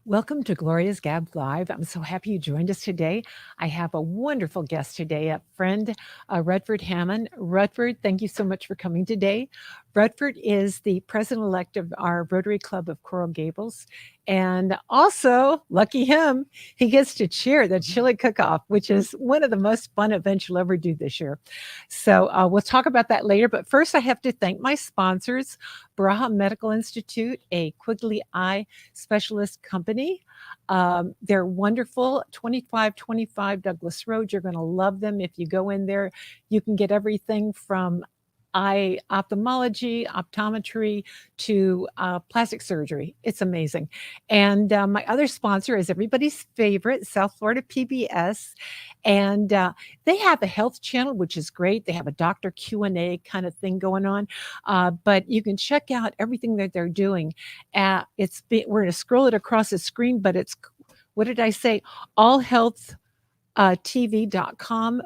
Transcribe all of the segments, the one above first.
Welcome to Gloria's Gab Live. I'm so happy you joined us today. I have a wonderful guest today, a friend, Rutford Hamon. Rutford, thank you so much for coming today. Rutford is the president-elect of our Rotary Club of Coral Gables. And also, lucky him, he gets to chair the chili cook-off, which is one of the most fun events you'll ever do this year. So we'll talk about that later. But first, I have to thank my sponsors, Baraha Medical Institute, a Quigley Eye specialist company. They're wonderful. 2525 Douglas Road. You're going to love them. If you go in there, you can get everything from eye ophthalmology, optometry to plastic surgery. It's amazing. And my other sponsor is everybody's favorite, South Florida PBS. And they have a health channel, which is great. They have a Dr. Q&A kind of thing going on. But you can check out everything that they're doing. We're going to scroll it across the screen, but it's, what did I say? All Health tv.com/men.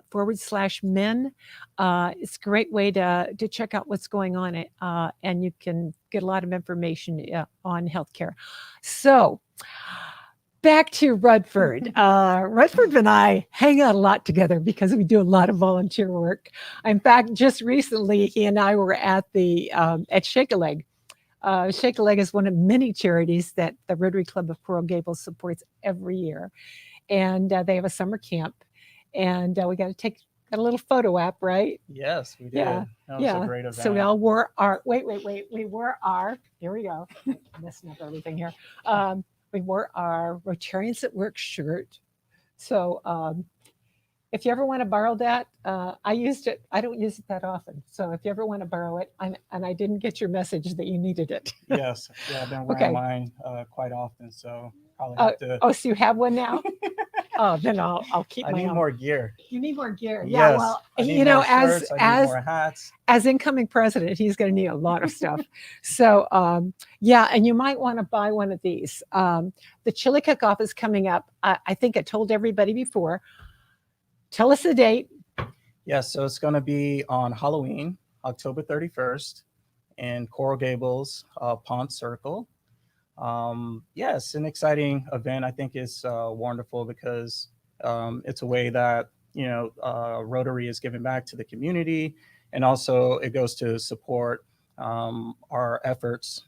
It's a great way to check out what's going on, and you can get a lot of information on healthcare. So, back to Rudford. Rudford and I hang out a lot together because we do a lot of volunteer work. In fact, just recently, he and I were at at Shake a Leg. Shake a Leg is one of many charities that the Rotary Club of Coral Gables supports every year. And they have a summer camp. And we got a little photo app, right? Yes, we did. Yeah. That was a great event. So we all wore we wore our, here we go. I'm messing up everything here. We wore our Rotarians at Work shirt. So if you ever want to borrow that, I used it. I don't use it that often. So if you ever want to borrow it, and I didn't get your message that you needed it. Yes, yeah, I've been wearing Okay. mine quite often, so probably have to. Oh, so you have one now? Oh, then I'll keep I my need own. more gear. You need more gear. Yeah, Yes, well, I need more shirts, I need more hats. as incoming president, he's going to need a lot of stuff. So, yeah, and you might want to buy one of these. The chili cook-off is coming up. I think I told everybody before. Tell us the date. Yes, so it's going to be on Halloween, October 31st, in Coral Gables, Pond Circle. Yes, an exciting event. I think it's wonderful because it's a way that Rotary is giving back to the community, and also it goes to support our efforts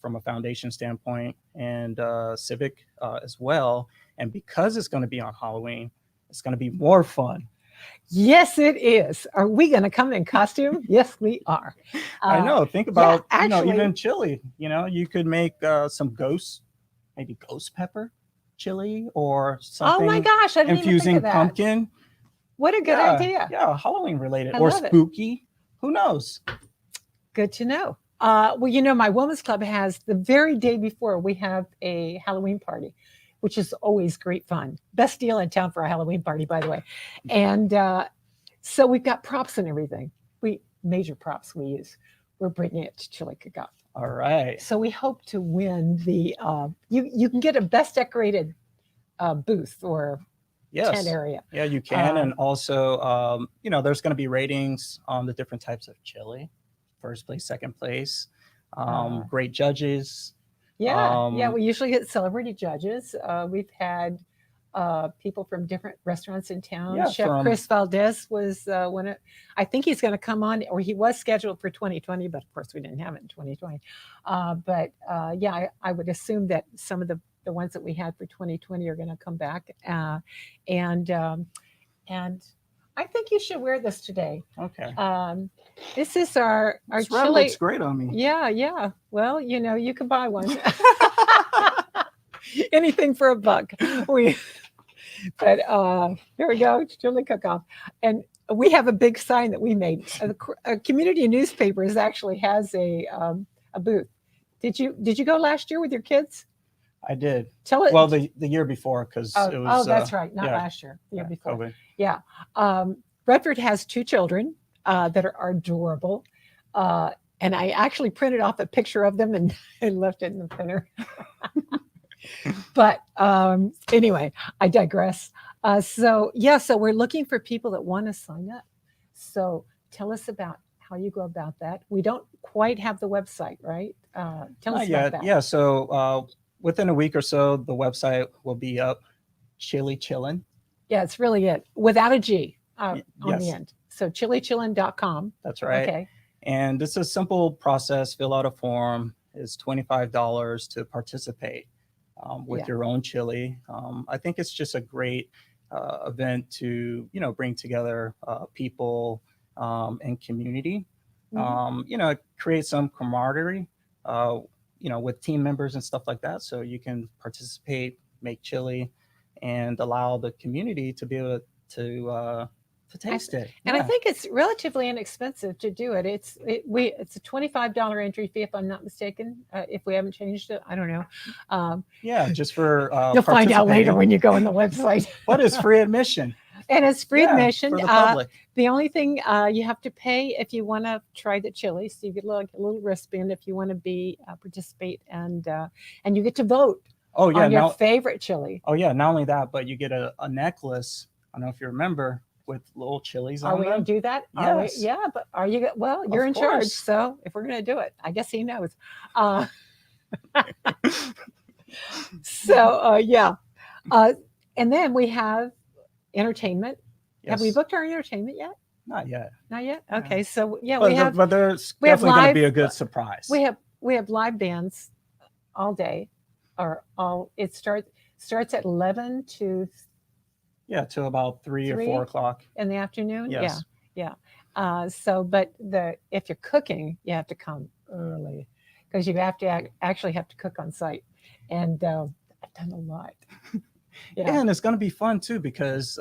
from a foundation standpoint and civic as well. And because it's going to be on Halloween, it's going to be more fun. Yes, it is. Are we going to come in costume? Yes, we are. I know. Think about actually, even chili. You could make some maybe ghost pepper chili or oh my something gosh, I didn't even think infusing of that. pumpkin. What a good idea. Yeah, Halloween related I or love it. spooky. Who knows? Good to know. Well, my women's club has the very day before we have a Halloween party, which is always great fun. Best deal in town for a Halloween party, by the way. And so we've got props and everything. Major props we use. We're bringing it to Chili Cook-Off. All right. So we hope to win the. You can get a best decorated booth or tent area. Yeah, you can. And also, there's going to be ratings on the different types of chili, first place, second place, great judges. Yeah, we usually get celebrity judges. We've had people from different restaurants in town. Yeah, Chef Chris Valdez was one of, I think he's going to come on, or he was scheduled for 2020, but of course we didn't have it in 2020. Yeah, I would assume that some of the ones that we had for 2020 are going to come back. And I think you should wear this today. Okay. This is our This chili. looks great on me. Yeah. Well, you can buy one. Anything for $1. But here we go, chili cook-off, and we have a big sign that we made. A community newspapers actually has a booth. Did you go last year with your kids? I did. Tell it. Well, the year before, because it was. Oh, that's right. Not last year. The year before. COVID. Yeah. Rutford has 2 children that are adorable. And I actually printed off a picture of them and left it in the printer. But anyway, I digress. So we're looking for people that want to sign up. So tell us about how you go about that. We don't quite have the website, right? Tell us about that. Yeah. So within a week or so, the website will be up. Chili Chillin'. Yeah, it's really it without a G on the Yes, end. So chilichillin.com. that's right. Okay. And it's a simple process. Fill out a form. It's $25 to participate with Yeah. your own chili. I think it's just a great event to bring together people and community. Hmm. Create some camaraderie. Uh, with team members and stuff like that, so you can participate, make chili, and allow the community to be able to I, taste it. and I Yeah. think it's relatively inexpensive to do it. It's a $25 entry fee if I'm not mistaken. If we haven't changed it, I don't know. Um, Yeah, just for you'll find out later participating. when you go on the website. But it's free admission. And it's free Yeah, admission. for the public. The only thing you have to pay if you want to try the chili, so you get like a little wristband if you want to be participate, and you get to vote Oh yeah, on your now favorite chili. oh yeah, not only that, but you get a necklace. I don't know if you remember with little chilies Are on we going them. to do that? Are we? Yes, Yeah, but are you? Well, you're of in charge, course. so if we're going to do it, I guess he knows. Uh, yeah, uh, and then we have entertainment. Have we Yes, booked our entertainment yet? not yet. Not yet. Yeah. Okay, so yeah, But there's we have definitely going to live be a good surprise. we have live bands all day, or all it starts at 11 to Yeah, till about 3 or 4 o'clock. in the afternoon. Yeah, Yes. yeah. So, but the if you're cooking, you have to come early because you have to actually have to cook on site, and I've done a lot. Yeah, Yeah, and it's going to be fun too because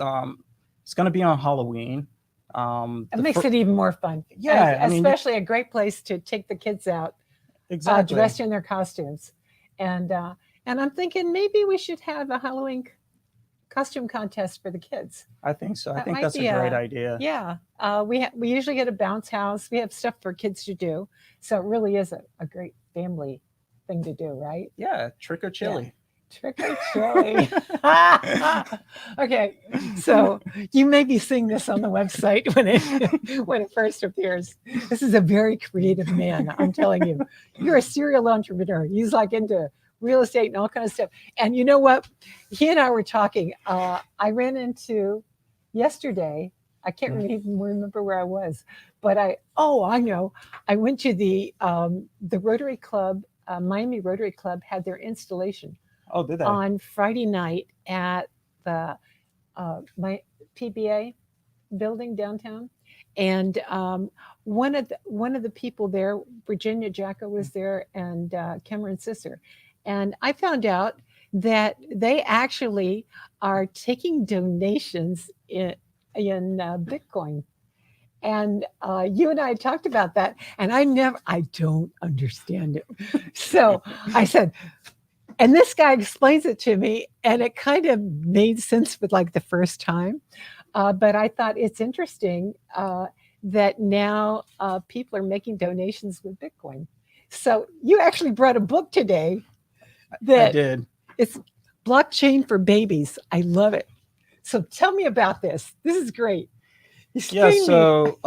it's going to be on Halloween. it makes it even more fun. Yeah, I mean, Especially a great place to take the kids out exactly. dressed in their costumes, and uh, and I'm thinking maybe we should have a Halloween costume contest for the kids. I think so. I That think might that's a be great a idea. yeah. We usually get a bounce house. We have stuff for kids to do, so it really is a great family thing to do, right? Yeah, trick or Yeah. chili. Trick or chili. Okay, so you may be seeing this on the website when it when it first appears. This is a very creative man. I'm telling you, you're a serial entrepreneur. He's like into real estate and all kind of stuff. And you know what? He and I were talking. I ran into yesterday. I can't Mhm. even remember where I was, but I know. I went to the Rotary Club. Miami Rotary Club had their installation Oh, did they? on Friday night at the my PBA building downtown, and one of the people there, Virginia Jacko, was there, and Cameron's sister, and I found out that they actually are taking donations in Bitcoin. And you and I talked about that, and I don't understand it. So I said, and this guy explains it to me, and it kind of made sense for like the first time. But I thought it's interesting that now people are making donations with Bitcoin. So you actually brought a book today I that did. it's blockchain for babies. I love it. So tell me about this. This is great. Yeah, Explain me. so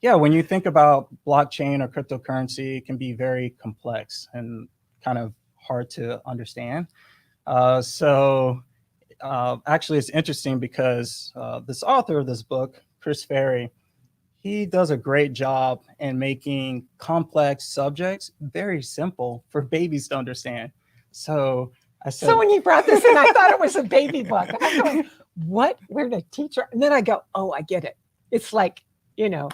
yeah, when you think about blockchain or cryptocurrency, it can be very complex and kind of hard to understand. Actually, it's interesting because this author of this book, Chris Ferry, he does a great job in making complex subjects very simple for babies to understand. So I said, So when you brought this in, I thought it was a baby book. I thought, what? Where the teacher? And then I go, oh, I get it. It's like, you know,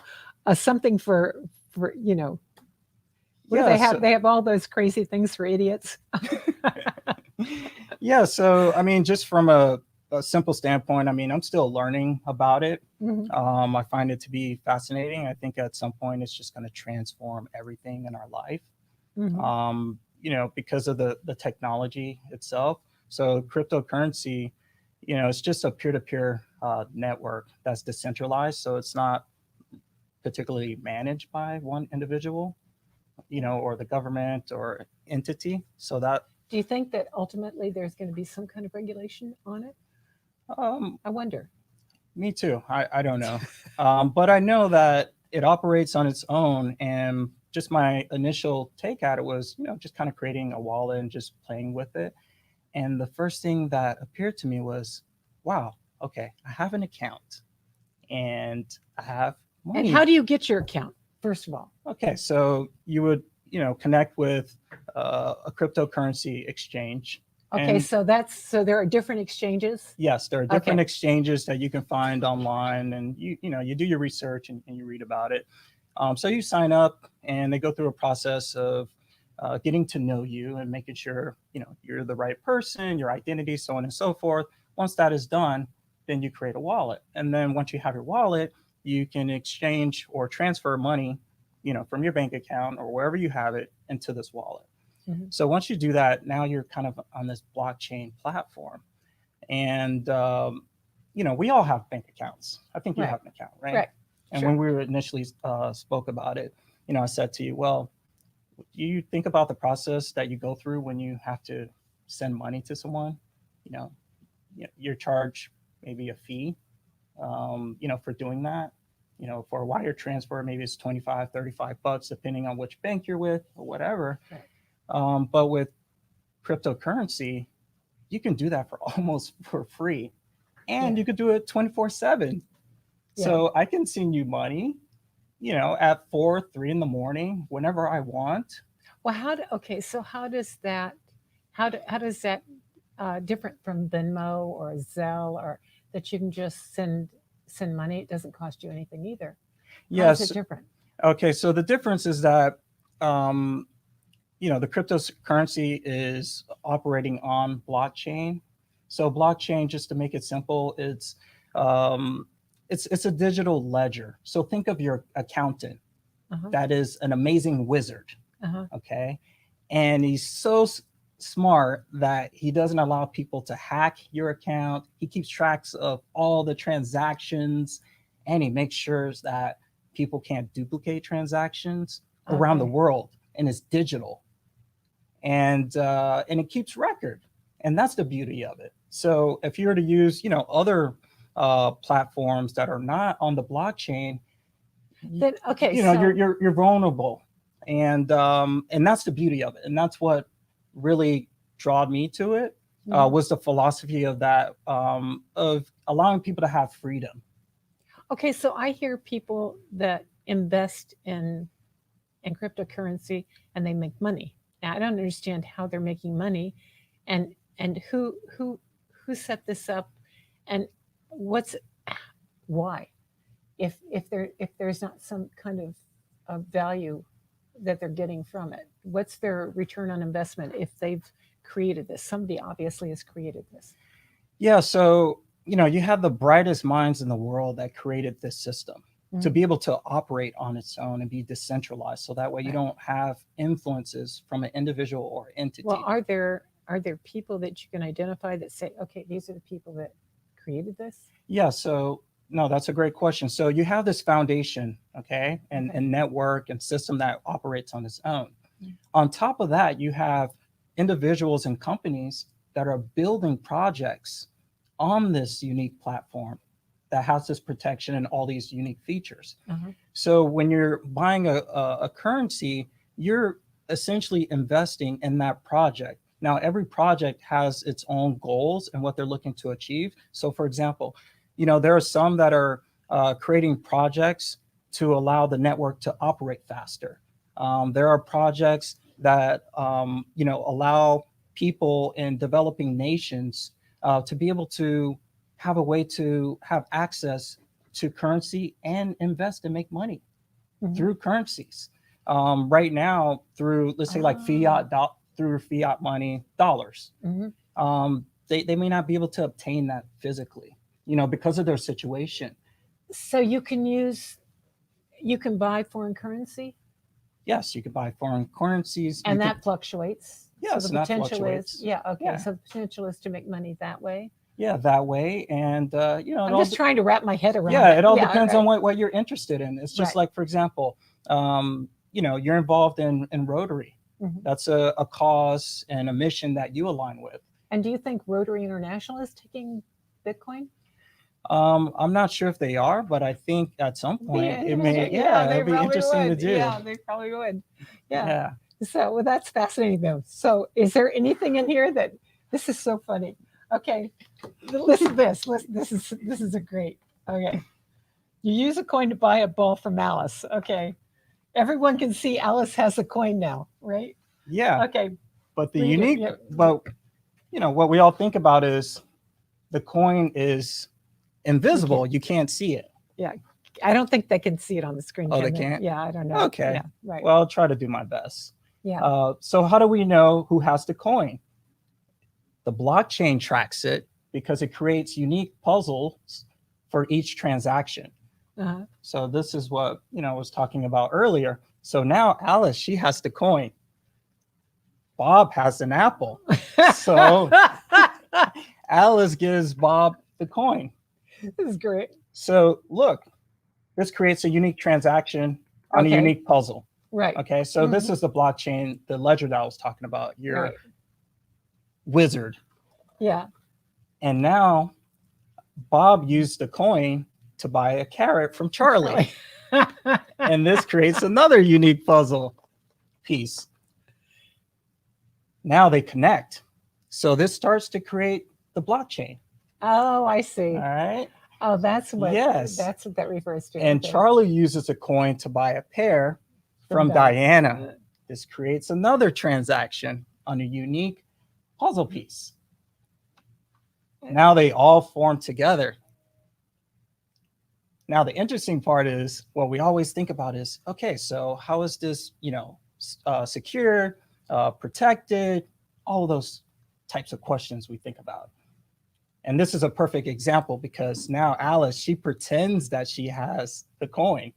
something for what do yeah, they have? so They have all those crazy things for idiots. yeah, so I mean, just from a simple standpoint, I mean, I'm still learning about it. Mhm. I find it to be fascinating. I think at some point it's just going to transform everything in our life. Mhm. Because of the technology itself. So cryptocurrency, it's just a peer-to-peer network that's decentralized. So it's not particularly managed by one individual, or the government or entity. So that Do you think that ultimately there's going to be some kind of regulation on it? um, I wonder. me too. I don't know, but I know that it operates on its own, and just my initial take at it was, just kind of creating a wallet and just playing with it. And the first thing that appeared to me was, wow, okay, I have an account and I have And money. how do you get your account, first of all? Okay, so you would, connect with a cryptocurrency exchange. Okay, And so there are different exchanges. yes, there are different Okay. exchanges that you can find online, and you do your research and you read about it. So you sign up, and they go through a process of getting to know you and making sure you're the right person, your identity, so on and so forth. Once that is done, then you create a wallet, and then once you have your wallet, you can exchange or transfer money, from your bank account or wherever you have it into this wallet. Mhm. So once you do that, now you're kind of on this blockchain platform. And, we all have bank accounts. I think you Right. have an account, right? Right. And Sure. when we were initially spoke about it, I said to you, well, do you think about the process that you go through when you have to send money to someone? You know, you're charged maybe a fee, for doing that. For a wire transfer, maybe it's 25, $35, depending on which bank you're with or whatever. Right. But with cryptocurrency, you can do that for almost for free, and Yeah. you could do it 24/7. Yeah. So I can send you money, at 4, 3 in the morning, whenever I want. Well, okay, so how does that different from Venmo or Zelle, or that you can just send money? It doesn't cost you anything either. How is it Yes. different? Okay. So the difference is that, um, the cryptocurrency is operating on blockchain. So blockchain, just to make it simple, um, it's a digital ledger. So think of your accountant Uh-huh. that is an amazing wizard. Uh-huh. Okay, and he's so smart that he doesn't allow people to hack your account. He keeps tracks of all the transactions, and he makes sure that people can't duplicate transactions around the Okay. world, and it's digital, and it keeps record, and that's the beauty of it. So if you were to use other platforms that are not on the blockchain, Then okay, you're vulnerable, and that's the beauty of it, and that's what really drawed me to it. Mhm. Was the philosophy of that, of allowing people to have freedom. Okay, so I hear people that invest in cryptocurrency and they make money. Now, I don't understand how they're making money, and who set this up, and what's why, if there's not some kind of value that they're getting from it, what's their return on investment if they've created this? Somebody obviously has created this. Yeah, so you have the brightest minds in the world that created this system to Mhm. be able to operate on its own and be decentralized, so that way you Right. don't have influences from an individual or Well, entity. are there people that you can identify that say, okay, these are the people that created this? Yeah, so no, that's a great question. So you have this foundation, okay, and, Okay. and network and system that operates on its own. Mm. On top of that, you have individuals and companies that are building projects on this unique platform that has this protection and all these unique features. Uh-huh. So when you're buying a currency, you're essentially investing in that project. Now, every project has its own goals and what they're looking to achieve. So, for example, there are some that are creating projects to allow the network to operate faster. There are projects that allow people in developing nations to be able to have a way to have access to currency and invest and make money Mhm. through currencies. Right now, through, let's say, like Ah. through fiat money, dollars, Mhm. they may not be able to obtain that physically, because of their situation. So you can buy foreign currency, Yes, you could buy foreign currencies. You and could, that fluctuates. So the yes, and that potential is, fluctuates. yeah, okay. Yeah, So the potential is to make money that way. yeah, that way, and it I'm all, just trying to wrap my head around yeah, it. it all Yeah, depends on right, what you're interested in. It's just right. like, for example, you're involved in Rotary. Mhm. That's a cause and a mission that you align with. And do you think Rotary International is taking Bitcoin? I'm not sure if they are, but I think at some point it may. Yeah, Yeah, they it'll be probably interesting to would. do. Yeah, they probably would. Yeah. Yeah. So, well, that's fascinating, though. So, is there anything in here that this is so funny? Okay, listen to this. Listen, this is a great. Okay, you use a coin to buy a ball from Alice. Okay, everyone can see Alice has a coin now, right? Yeah. Okay, But the read it. unique, Yeah, but what we all think about is the coin is invisible. You can't see it. yeah. I don't think they can see it on the screen. Oh, they Can they? can't? Yeah, I don't know. Okay. Yeah, right. Well, I'll try to do my best. Yeah. So, how do we know who has the coin? The blockchain tracks it because it creates unique puzzles for each transaction. Uh-huh. So, this is what I was talking about earlier. So now Alice, she has the coin. Bob has an apple. So Alice gives Bob the coin. This is great. So look, this creates a unique transaction on a Okay. unique puzzle. Right. Okay, so this is the blockchain, the ledger that I was talking about, your Right. wizard. Yeah. And now Bob used the coin to buy a carrot from Charlie. And this creates another unique puzzle piece. Now they connect. So this starts to create the blockchain. Oh, I see. All right. Oh, that's what. Yes. That's what that refers to. And Okay. Charlie uses a coin to buy a pear from Diana. This creates another transaction on a unique puzzle piece. Now they all form together. Now the interesting part is what we always think about is, okay, so how is this, secure, protected, all of those types of questions we think about. And this is a perfect example because now Alice, she pretends that she has the coin.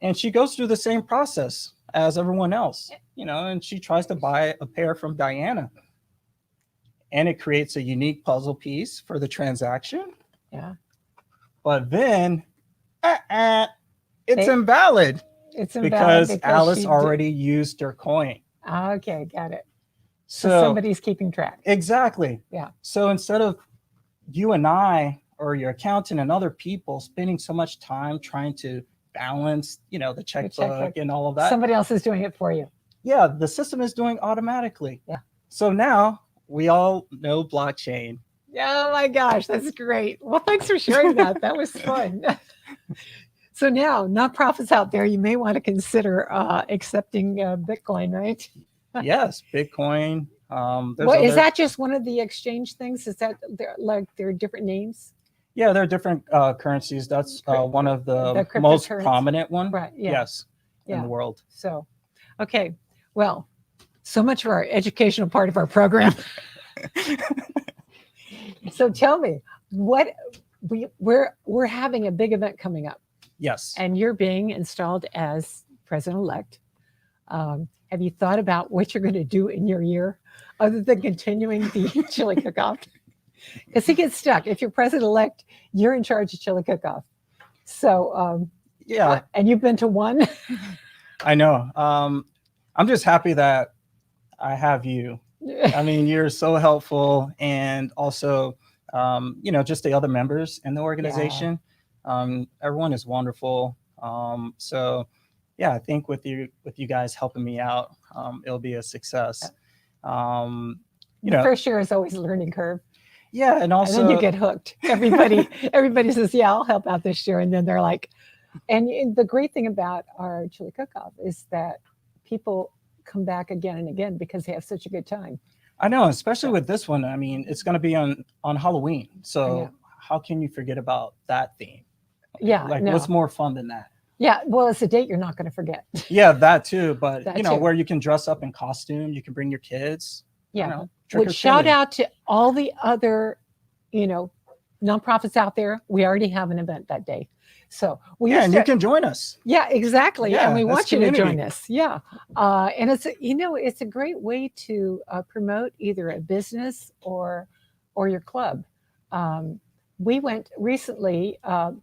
And she goes through the same process as everyone else, and she tries to buy a pear from Diana. And it creates a unique puzzle piece for the transaction. Yeah. But then it's invalid. It's invalid because Alice already used her coin. Okay, got it. So somebody's keeping track. Exactly. Yeah. So instead of you and I or your accountant and other people spending so much time trying to balance, the checkbook and all of that. Somebody else is doing it for you. Yeah, the system is doing automatically. Yeah. So now we all know blockchain. Oh my gosh, that's great. Well, thanks for sharing that. That was fun. So now, nonprofits out there, you may want to consider accepting Bitcoin, right? Yes, Bitcoin. Is that just one of the exchange things? Is that there are different names? Yeah, there are different currencies. That's one of the most prominent one. Right. Yeah. Yes, in the world. So, okay. Well, so much for our educational part of our program. So tell me, what we're having a big event coming up. Yes. And you're being installed as president-elect. Have you thought about what you're going to do in your year other than continuing the chili cook-off? Because he gets stuck. If you're president-elect, you're in charge of chili cook-off. So, yeah. And you've been to one? I know. I'm just happy that I have you. I mean, you're so helpful. And also, just the other members in the organization. Yeah. Everyone is wonderful. So yeah, I think with you guys helping me out, it'll be a success. The first year is always a learning curve. Yeah, and also and then you get hooked. Everybody says, "Yeah, I'll help out this year," and then they're like, and the great thing about our chili cook-off is that people come back again and again because they have such a good time. I know, especially with this one. I mean, it's going to be on Halloween, so how can you forget about that theme? Yeah, what's more fun than that? Yeah, well, it's a date you're not going to forget. Yeah, that too. But that where you can dress up in costume, you can bring your kids. Yeah. Shout out to all the other, nonprofits out there. We already have an event that day. So and you can join us. Yeah, exactly. Yeah, and we want you to join us. Yeah. And it's a great way to promote either a business or your club. We went recently,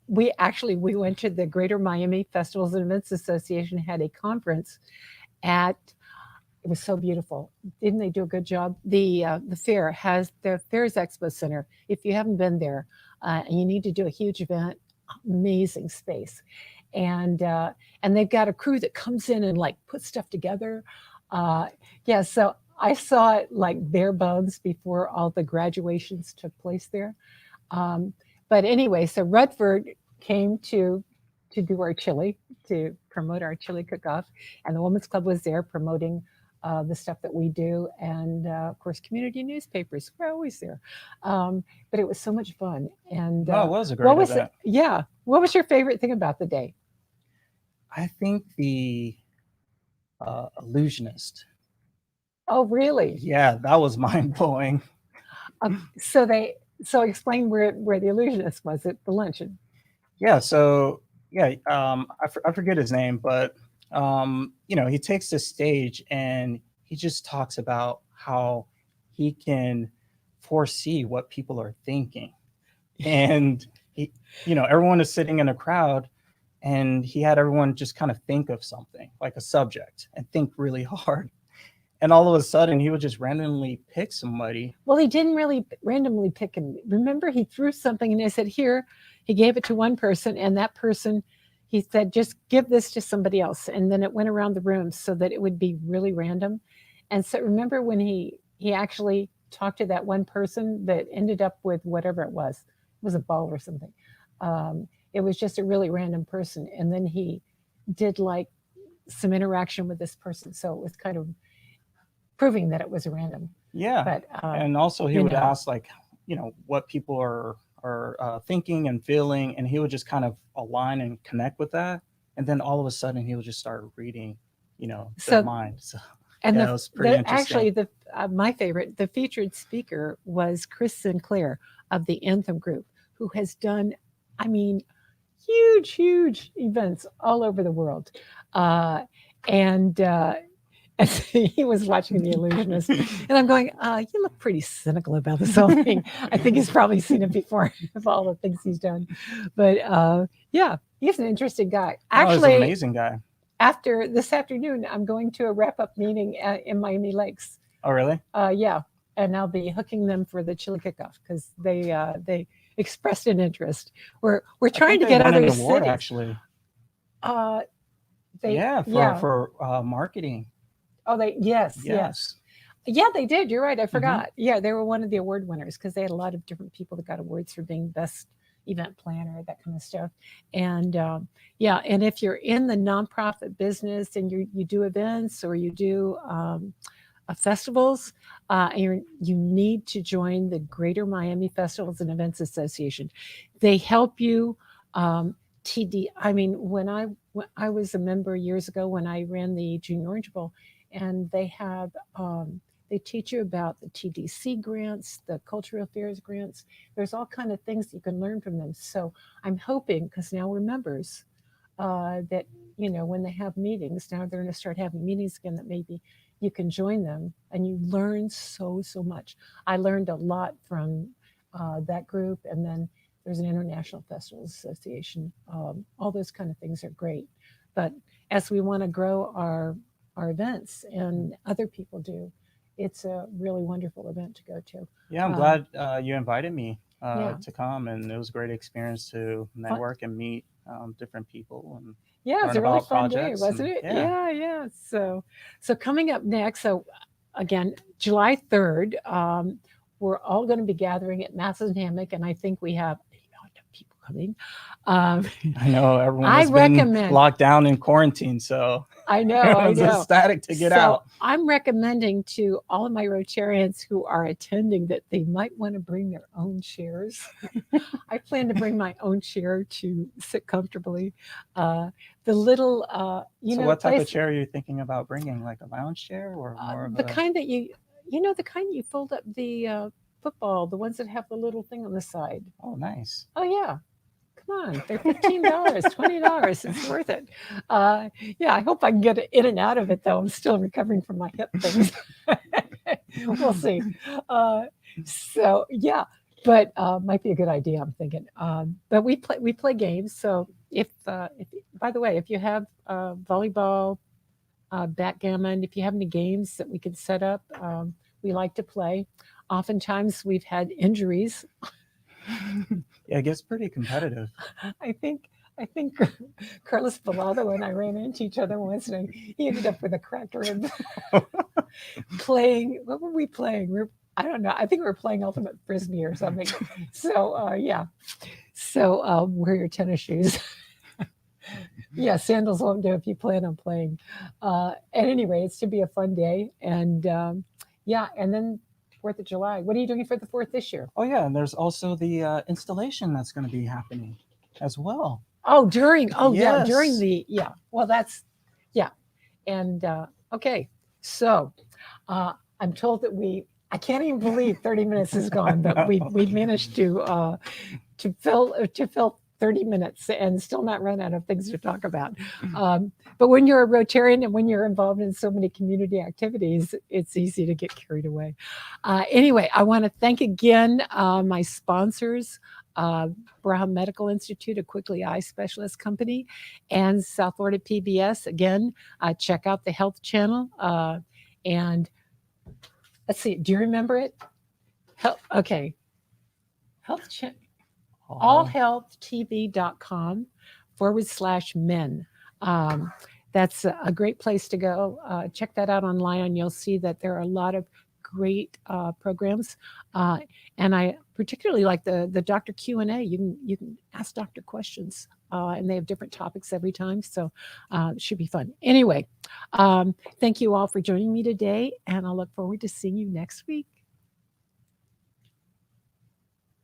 we went to the Greater Miami Festivals and Events Association, had a conference it was so beautiful. Didn't they do a good job? The fair has the Fairs Expo Center. If you haven't been there, and you need to do a huge event, amazing space. And and they've got a crew that comes in and like puts stuff together. Uh, yeah, so I saw it like bare bones before all the graduations took place there. Um, but anyway, so Rutford came to do our chili, to promote our chili cook-off, and the Women's Club was there promoting the stuff that we do, and of course, community newspapers. We're always there, but it was so much fun. And No, it was a what great was it? event. Yeah, what was your favorite thing about the day? I think the illusionist. Oh, really? Yeah, that was mind blowing. So they so explain where the illusionist was at the luncheon. Yeah, so yeah, I forget his name, but he takes the stage and he just talks about how he can foresee what people are thinking, and he, everyone is sitting in a crowd, and he had everyone just kind of think of something like a subject and think really hard, and all of a sudden he would just randomly pick somebody. Well, he didn't really randomly pick him. Remember, he threw something and they said, "Here." He gave it to one person, and that person, he said, "Just give this to somebody else." And then it went around the room so that it would be really random. And so remember when he actually talked to that one person that ended up with whatever it was a ball or something. It was just a really random person. And then he did like some interaction with this person. So it was kind of proving that it was random. Yeah, But, and also he you would know, ask like, what people are thinking and feeling, and he would just kind of align and connect with that, and then all of a sudden he would just start reading, their so mind. So and yeah, it was pretty interesting. the my favorite, the featured speaker was Chris Sinclair of the Anthem Group, who has done, I mean, huge events all over the world, uh, and and he was watching The Illusionist, and I'm going, you look pretty cynical about this whole thing. I think he's probably seen it before of all the things he's done, but yeah, he's an interesting guy. No, he's an Actually, amazing guy. after this afternoon, I'm going to a wrap up meeting in Miami Lakes. Oh, really? Yeah, and I'll be hooking them for the chili kickoff because they expressed an interest. We're I trying think to they get won an other award cities. actually. Uh, they Yeah, for yeah. for marketing. Oh, they yes. Yes. Yeah, they did. You're right. I Hmm. forgot. Yeah, they were one of the award winners because they had a lot of different people that got awards for being best event planner, that kind of stuff. And yeah, and if you're in the nonprofit business and you do events or you do festivals, you need to join the Greater Miami Festivals and Events Association. They help you. Um, TD. I mean, when I was a member years ago when I ran the Junior Orange Bowl, and they teach you about the TDC grants, the cultural affairs grants. There's all kind of things you can learn from them. So I'm hoping, because now we're members, that when they have meetings, now they're going to start having meetings again. That maybe you can join them, and you learn so much. I learned a lot from that group, and then there's an International Festivals Association. All those kind of things are great, but as we want to grow our events and other people do, it's a really wonderful event to go to. Yeah, I'm Uh, glad you invited me yeah, to come, and it was a great experience to fun. network and meet different people and Yeah, it's learn a really about fun day, projects. wasn't And it? yeah, Yeah. So coming up next, so again, July 3rd, we're all going to be gathering at Masses and Hammock, and I think we have a lot of people coming. Um, I know everyone I has been recommend. locked down in quarantine, so I everyone's know. ecstatic to get So out. I'm recommending to all of my Rotarians who are attending that they might want to bring their own chairs. I plan to bring my own chair to sit comfortably. Uh, the little, So, the what type of place, chair are you thinking about bringing? Like a lounge chair or more of the a? kind that the kind you fold up the football, the ones that have the little thing on the side. Oh, nice. Oh yeah, come on, they're $15, $20. It's worth it. Uh, yeah, I hope I can get in and out of it though. I'm still recovering from my hip things. We'll see. Uh, so yeah, but might be a good idea. I'm thinking. But we play games. So if by the way, if you have volleyball, backgammon, if you have any games that we can set up, we like to play. Oftentimes we've had injuries Yeah, it gets pretty competitive. I think I think Carlos Balado and I ran into each other once, and he ended up with a cracked rib playing. What were we playing? I don't know. I think we were playing ultimate frisbee or something. So yeah. So wear your tennis shoes. Yeah, sandals won't do if you plan on playing. At any rate, it's to be a fun day, and yeah, and then 4th of July. What are you doing for the 4th this year? Oh yeah, and there's also the installation that's going to be happening as well. Oh, during. Oh, yeah, during Yes. the. Yeah. Well, that's. Yeah, and okay, so I'm told that we. I can't even believe 30 minutes is gone, but we've managed to fill 30 minutes and still not run out of things to talk about. But when you're a Rotarian and when you're involved in so many community activities, it's easy to get carried away. Anyway, I want to thank again my sponsors. Uh, Brown Medical Institute, a Quickly Eye Specialist company, and South Florida PBS. Again, check out the Health Channel. And let's see, do you remember it? Okay, Health Channel. Oh, allhealthtv.com/men. Um, that's a great place to go. Check that out online, and you'll see that there are a lot of great programs. Uh, and I particularly like the Doctor Q&A. You can ask doctor questions, and they have different topics every time, so it should be fun. Anyway, thank you all for joining me today, and I look forward to seeing you next week.